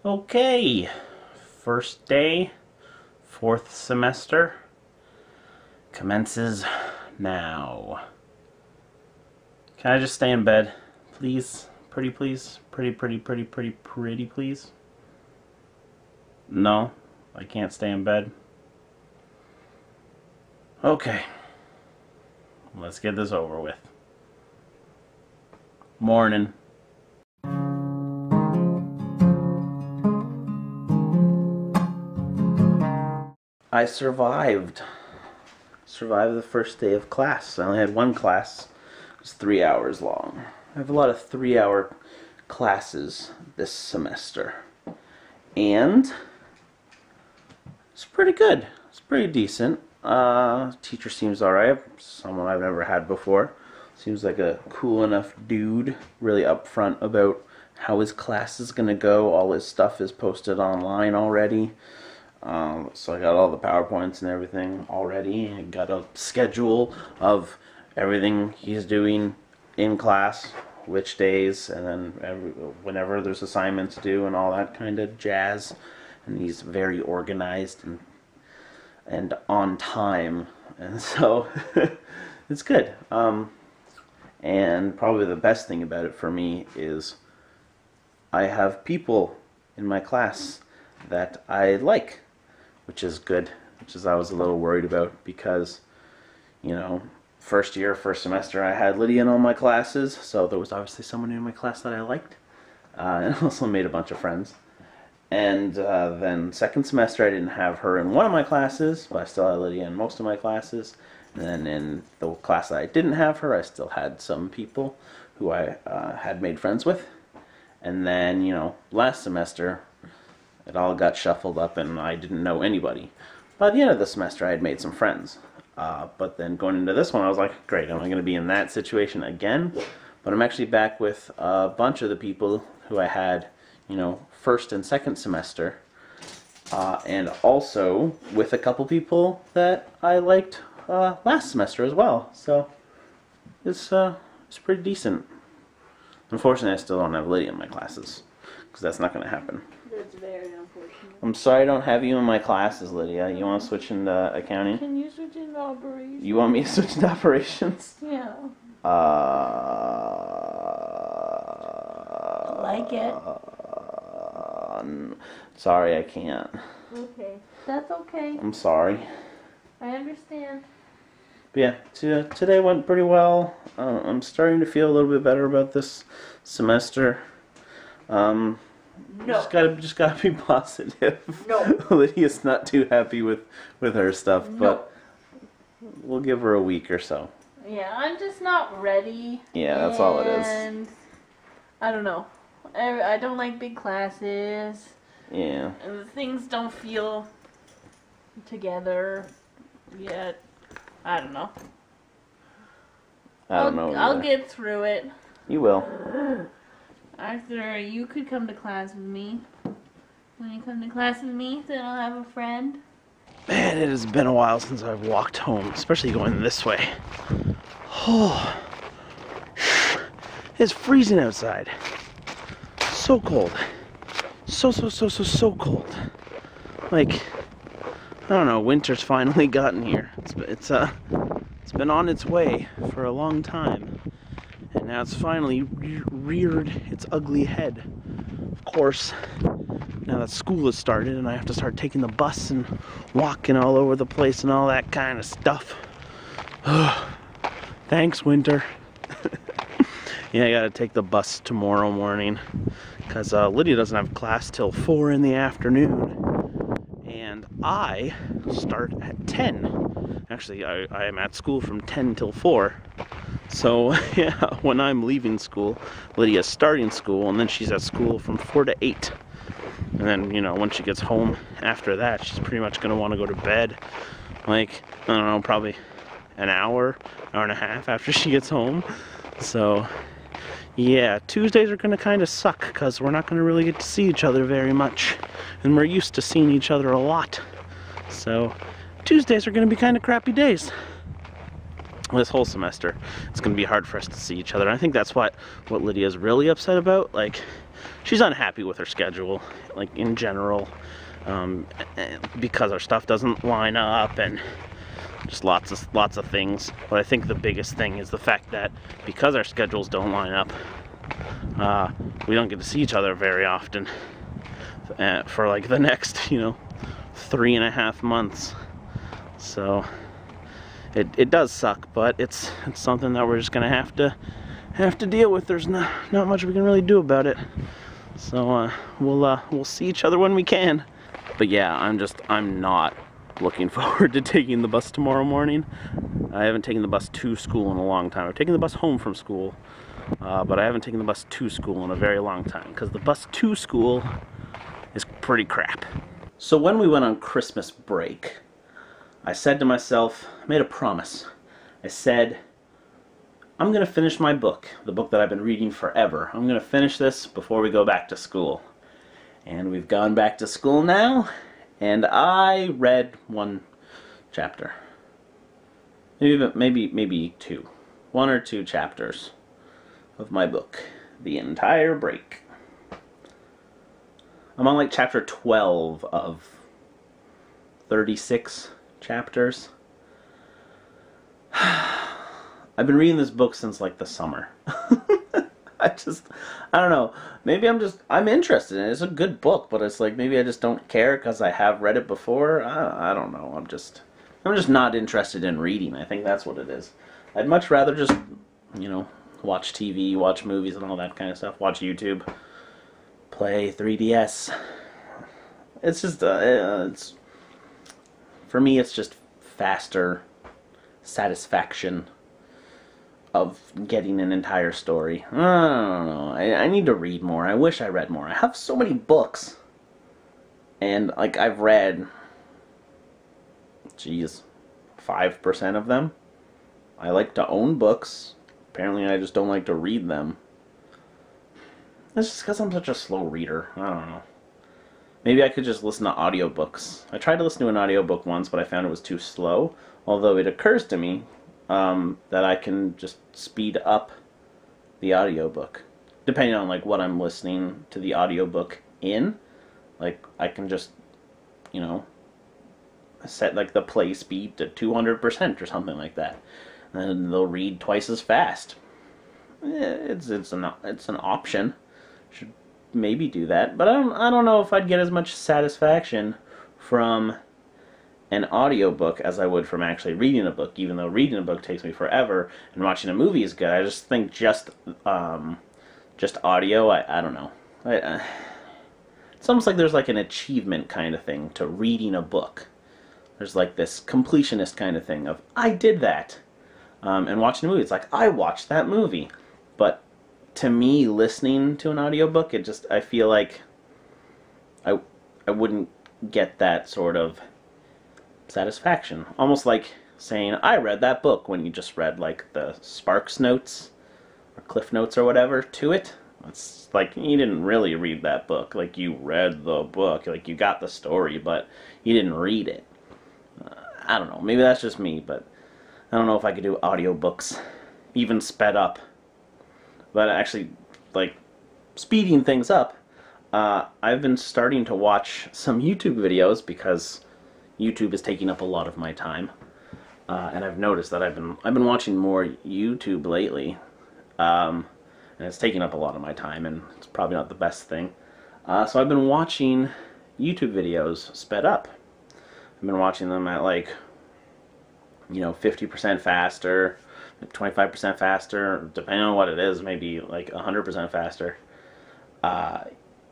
Okay, first day, fourth semester, commences now. Can I just stay in bed, please? Pretty please? Pretty please? No, I can't stay in bed. Okay, let's get this over with. Morning. I survived the first day of class. I only had one class. It was 3 hours long. I have a lot of 3-hour classes this semester. And it's pretty good. It's pretty decent. Teacher seems alright. Someone I've never had before. Seems like a cool enough dude. Really upfront about how his class is going to go. All his stuff is posted online already. So I got all the PowerPoints and everything already. I got a schedule of everything he's doing in class, which days, and then whenever there's assignments due and all that kind of jazz. And he's very organized and on time, and so it's good. And probably the best thing about it for me is I have people in my class that I like, which is good, which is I was a little worried about because, you know, first semester I had Lydia in all my classes, so there was obviously someone in my class that I liked, and also made a bunch of friends. And then second semester I didn't have her in one of my classes, but I still had Lydia in most of my classes. And then in the class that I didn't have her, I still had some people who I had made friends with. And then, you know, last semester it all got shuffled up and I didn't know anybody. By the end of the semester I had made some friends. But then going into this one I was like, great, am I going to be in that situation again? But I'm actually back with a bunch of the people who I had, you know, first and second semester. And also with a couple people that I liked last semester as well. So it's pretty decent. Unfortunately I still don't have Lydia in my classes, because that's not going to happen. That's very unfortunate. I'm sorry I don't have you in my classes, Lydia. You want to switch into accounting? Can you switch into operations? You want me to switch into operations? Yeah. I like it. Sorry, I can't. Okay. That's okay. I'm sorry. I understand. But yeah, today went pretty well. I'm starting to feel a little bit better about this semester. No. Just gotta be positive. No. Lydia's not too happy with her stuff, No. but we'll give her a week or so. Yeah, I'm just not ready. Yeah, that's all it is. And I don't know. I don't like big classes. Yeah. And things don't feel together yet. I don't know. I don't know. I'll get through it. You will. Arthur, you could come to class with me. When you come to class with me, then I'll have a friend. Man, it has been a while since I've walked home, especially going this way. Oh, it's freezing outside. So cold. So cold. Like, I don't know, winter's finally gotten here. It's been on its way for a long time. And now it's finally reared its ugly head. Of course, now that school has started and I have to start taking the bus and walking all over the place and all that kind of stuff. Thanks, winter. Yeah, I gotta take the bus tomorrow morning because Lydia doesn't have class till 4 in the afternoon. And I start at 10. Actually, I am at school from 10 till 4. So, yeah, when I'm leaving school, Lydia's starting school, and then she's at school from 4 to 8. And then, you know, when she gets home after that, she's pretty much going to want to go to bed. Like, I don't know, probably an hour and a half after she gets home. So, yeah, Tuesdays are going to kind of suck, because we're not going to really get to see each other very much. And we're used to seeing each other a lot. So, Tuesdays are going to be kind of crappy days. this whole semester, it's going to be hard for us to see each other. And I think that's what Lydia's really upset about. Like, she's unhappy with her schedule, like, in general, because our stuff doesn't line up and just lots of things. But I think the biggest thing is the fact that because our schedules don't line up, we don't get to see each other very often for like the next, 3.5 months. So it does suck, but it's something that we're just gonna have to deal with. There's not much we can really do about it. So we'll see each other when we can. But yeah, I'm not looking forward to taking the bus tomorrow morning. I haven't taken the bus to school in a long time. I've taken the bus home from school, but I haven't taken the bus to school in a very long time, because the bus to school is pretty crap. So when we went on Christmas break, I said to myself, I made a promise. I said, I'm going to finish my book, the book that I've been reading forever. I'm going to finish this before we go back to school. And we've gone back to school now, and I read 1 chapter. Maybe 2. 1 or 2 chapters of my book. The entire break. I'm on like chapter 12 of 36 chapters. I've been reading this book since like the summer. I don't know. Maybe I'm interested in it. It's a good book, but it's like maybe I just don't care because I have read it before. I don't know. I'm just not interested in reading. I think that's what it is. I'd much rather just, watch TV, watch movies and all that kind of stuff. Watch YouTube, play 3DS. It's just, for me, it's just faster satisfaction of getting an entire story. I don't know. I need to read more. I wish I read more. I have so many books. And, like, I've read, 5% of them. I like to own books. Apparently I just don't like to read them. That's just because I'm such a slow reader. I don't know. Maybe I could just listen to audiobooks. I tried to listen to an audiobook once, but I found it was too slow. Although it occurs to me that I can just speed up the audiobook. Depending on like what I'm listening to the audiobook in. Like I can just, set like the play speed to 200% or something like that. And then they'll read twice as fast. It's an option. Should maybe do that, but I don't know if I'd get as much satisfaction from an audiobook as I would from actually reading a book, even though reading a book takes me forever and watching a movie is good. I just think just audio, I don't know. It's almost like there's like an achievement kind of thing to reading a book. There's like this completionist kind of thing of, I did that. And watching a movie, it's like, I watched that movie. But to me, listening to an audiobook, I feel like I wouldn't get that sort of satisfaction. Almost like saying, I read that book, when you just read like the Sparks notes or Cliff Notes or whatever to it. It's like, you didn't really read that book. Like, you read the book. Like, you got the story, but you didn't read it. I don't know. Maybe that's just me, but I don't know if I could do audiobooks, even sped up. But actually, like, speeding things up, I've been starting to watch some YouTube videos because YouTube is taking up a lot of my time. And I've noticed that I've been watching more YouTube lately. And it's taking up a lot of my time, and it's probably not the best thing. So I've been watching YouTube videos sped up. I've been watching them at like, 50% faster, 25% faster, depending on what it is, maybe like 100% faster.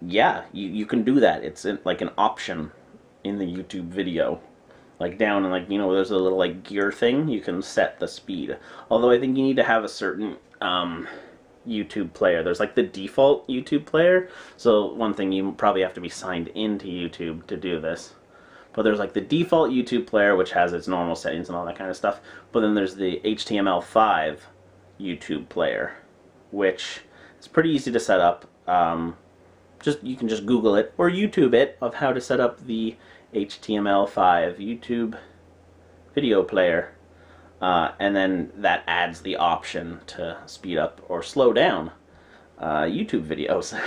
Yeah, you can do that. It's like an option in the YouTube video. Like down and like, there's a little like gear thing, you can set the speed. Although I think you need to have a certain YouTube player. There's like the default YouTube player. So one thing, you probably have to be signed into YouTube to do this. But there's like the default YouTube player, which has its normal settings and all that kind of stuff. But then there's the HTML5 YouTube player, which is pretty easy to set up. You can just Google it or YouTube it of how to set up the HTML5 YouTube video player. and then that adds the option to speed up or slow down YouTube videos.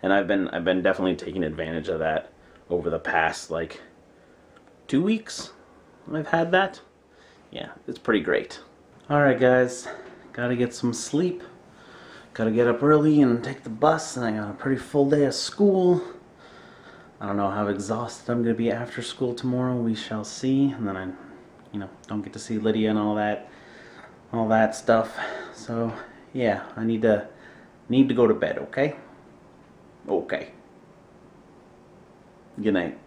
And I've been definitely taking advantage of that over the past like 2 weeks. I've had that. Yeah, it's pretty great. Alright guys, gotta get some sleep. Gotta get up early and take the bus, and I got a pretty full day of school. I don't know how exhausted I'm gonna be after school tomorrow. We shall see. And then I, don't get to see Lydia and all that stuff. So yeah, I need to go to bed. Okay. Okay. Good night.